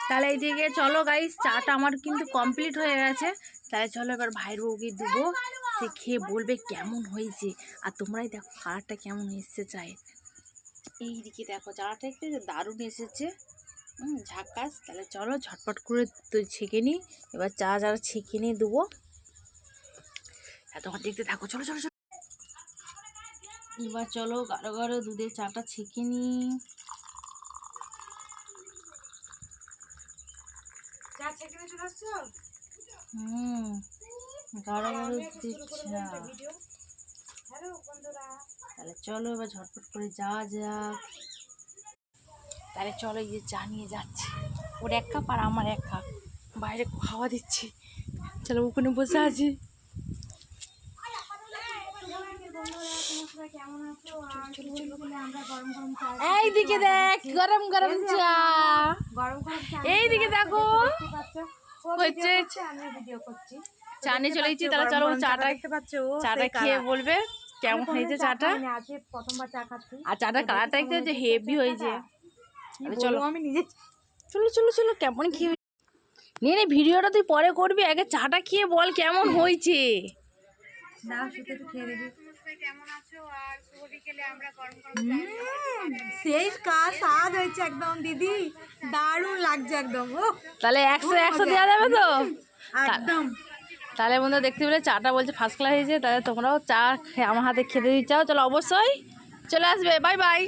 তাহলে এইদিকে চলো গাইস, চাটা আমার কিন্তু কমপ্লিট হয়ে গেছে। তাহলে চলো এবার ভাইয়ের বউকে দেবো, সে খেয়ে বলবে কেমন হয়েছে। আর তোমরাই দেখো কালারটা কেমন এসছে চায়ের। এইদিকে দেখো চাটা একটু দারুণ এসেছে, ঝাক্কাস। তাহলে চলো ঝটপট করে ছেঁকে নিই। এবার চা যারা ছেঁকে নিয়ে দেবো, তোমার দেখতে থাকো। চলো চলো চলো, এবার চলো গাঢ় গাঢ় দুধের চাটা ছেঁকে নিই। গাঢ় গাঢ় দুধের চা। তাহলে চলো এবার ঝটপট করে যাওয়া যাক। তাহলে চলো এই যে চা নিয়ে যাচ্ছি, ওর এক কাপ আর আমার এক কাপ, বাইরে হাওয়া দিচ্ছি। চলো ওখানে বসে আছি। এইদিকে দেখ গরম গরম চা, এইদিকে দেখো হচ্ছে চা নিয়ে চলে এসেছি। তাহলে চলো চাটা চাটা খেয়ে বলবে কেমন হয়েছে চাটা। আর চাটার কালারটা একটু যে হেভি হয়েছে। চলো আমি নিজে, চলো চলো চলো কেমন খেয়ে নিয়ে নে। ভিডিওটা তুই পরে করবি, আগে চাটা খেয়ে বল কেমন হয়েছে। সেই স্বাদ হয়েছে একদম দিদি, দারুণ লাগছে একদম। তাহলে 100 দেওয়া যাবে তো একদম। তাহলে বন্ধু দেখতে পেলে চাটা বলছে ফার্স্ট ক্লাস হয়েছে। তাহলে তোমরাও চা আমার হাতে খেতে দিতে চাও, চলো অবশ্যই চলে আসবে। Bye bye.